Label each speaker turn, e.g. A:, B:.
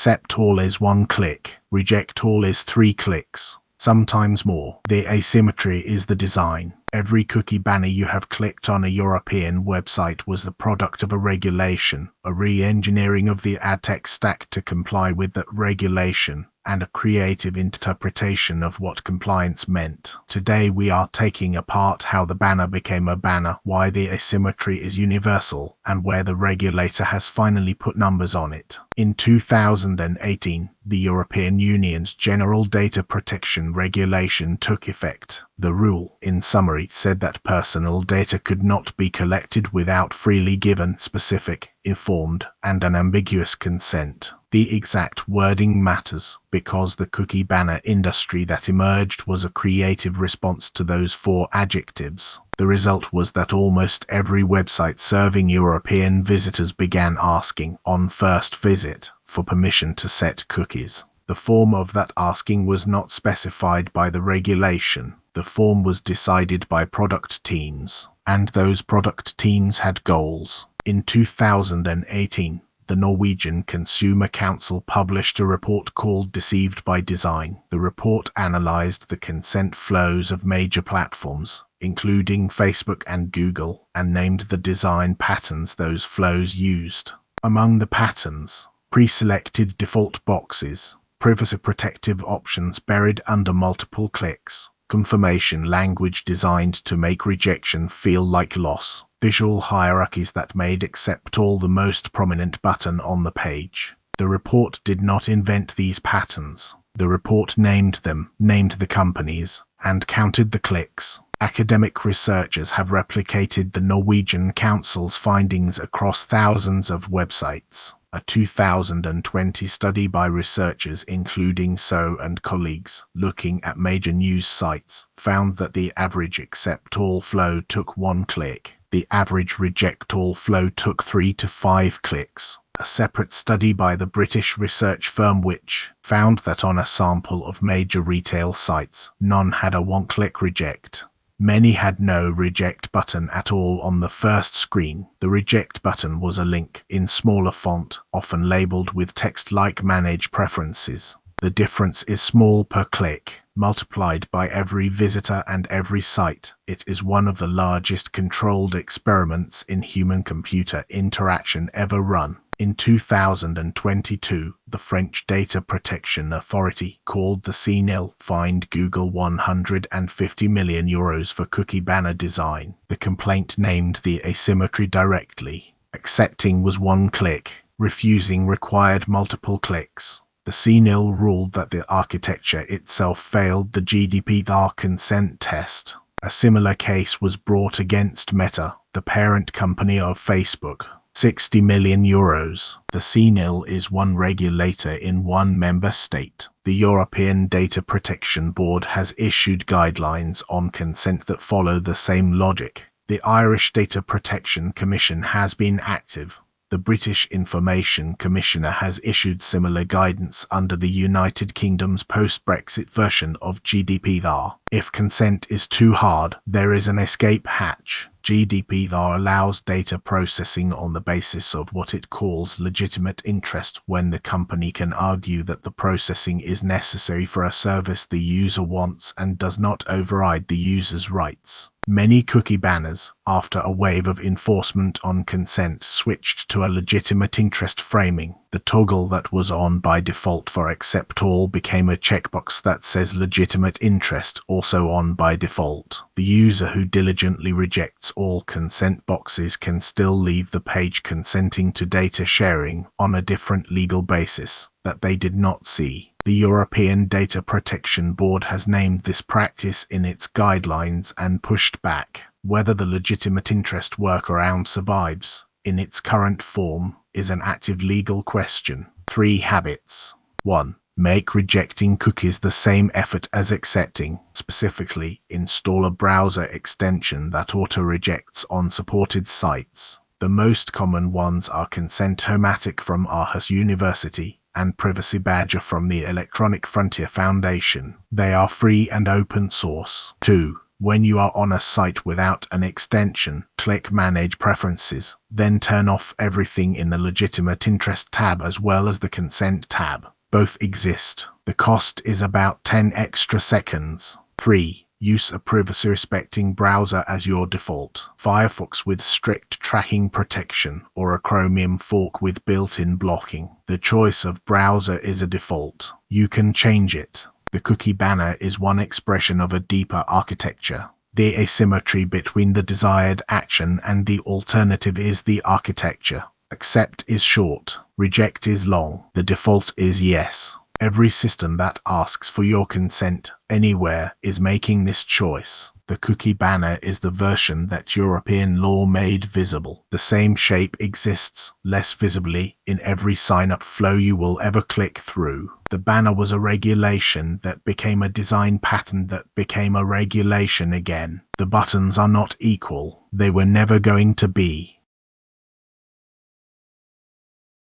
A: Accept all is 1 click, reject all is 3 clicks, sometimes more. The asymmetry is the design. Every cookie banner you have clicked on a European website was the product of a regulation, a re-engineering of the ad tech stack to comply with that regulation, and a creative interpretation of what compliance meant. Today we are taking apart how the banner became a banner, why the asymmetry is universal, and where the regulator has finally put numbers on it. In 2018, the European Union's General Data Protection Regulation took effect. The rule, in summary, said that personal data could not be collected without freely given, specific, informed, and unambiguous consent. The exact wording matters, because the cookie banner industry that emerged was a creative response to those 4 adjectives. The result was that almost every website serving European visitors began asking, on first visit, for permission to set cookies. The form of that asking was not specified by the regulation. The form was decided by product teams, and those product teams had goals. In 2018, the Norwegian Consumer Council published a report called Deceived by Design. The report analyzed the consent flows of major platforms, including Facebook and Google, and named the design patterns those flows used. Among the patterns, pre-selected default boxes, privacy protective options buried under multiple clicks, confirmation language designed to make rejection feel like loss, visual hierarchies that made accept all the most prominent button on the page. The report did not invent these patterns. The report named them, named the companies, and counted the clicks. Academic researchers have replicated the Norwegian Council's findings across thousands of websites. A 2020 study by researchers including So and colleagues, looking at major news sites, found that the average accept all flow took 1 click. The average reject all flow took 3 to 5 clicks. A separate study by the British research firm Which found that on a sample of major retail sites, none had a 1-click reject. Many had no reject button at all on the first screen. The reject button was a link in smaller font, often labeled with text like Manage Preferences. The difference is small per click, multiplied by every visitor and every site. It is one of the largest controlled experiments in human-computer interaction ever run. In 2022, the French Data Protection Authority, called the CNIL, fined Google €150 million for cookie banner design. The complaint named the asymmetry directly. Accepting was 1 click, refusing required multiple clicks. The CNIL ruled that the architecture itself failed the GDPR consent test. A similar case was brought against Meta, the parent company of Facebook. €60 million. The CNIL is one regulator in one member state. The European Data Protection Board has issued guidelines on consent that follow the same logic. The Irish Data Protection Commission has been active. The British Information Commissioner has issued similar guidance under the United Kingdom's post-Brexit version of GDPR. If consent is too hard, there is an escape hatch. GDPR allows data processing on the basis of what it calls legitimate interest when the company can argue that the processing is necessary for a service the user wants and does not override the user's rights. Many cookie banners, after a wave of enforcement on consent, switched to a legitimate interest framing. The toggle that was on by default for accept all became a checkbox that says legitimate interest, also on by default. The user who diligently rejects all consent boxes can still leave the page consenting to data sharing on a different legal basis that they did not see. The European Data Protection Board has named this practice in its guidelines and pushed back. Whether the legitimate interest workaround survives in its current form is an active legal question. 3 habits. 1. Make rejecting cookies the same effort as accepting. Specifically, install a browser extension that auto-rejects on supported sites. The most common ones are Consent-O-Matic from Aarhus University and Privacy Badger from the Electronic Frontier Foundation. They are free and open source. 2. When you are on a site without an extension, click Manage Preferences, then turn off everything in the Legitimate Interest tab as well as the Consent tab. Both exist. The cost is about 10 extra seconds. 3. Use a privacy-respecting browser as your default. Firefox with strict tracking protection or a Chromium fork with built-in blocking. The choice of browser is a default. You can change it. The cookie banner is one expression of a deeper architecture. The asymmetry between the desired action and the alternative is the architecture. Accept is short. Reject is long. The default is yes. Every system that asks for your consent anywhere is making this choice. The cookie banner is the version that European law made visible. The same shape exists, less visibly, in every sign-up flow you will ever click through. The banner was a regulation that became a design pattern that became a regulation again. The buttons are not equal. They were never going to be.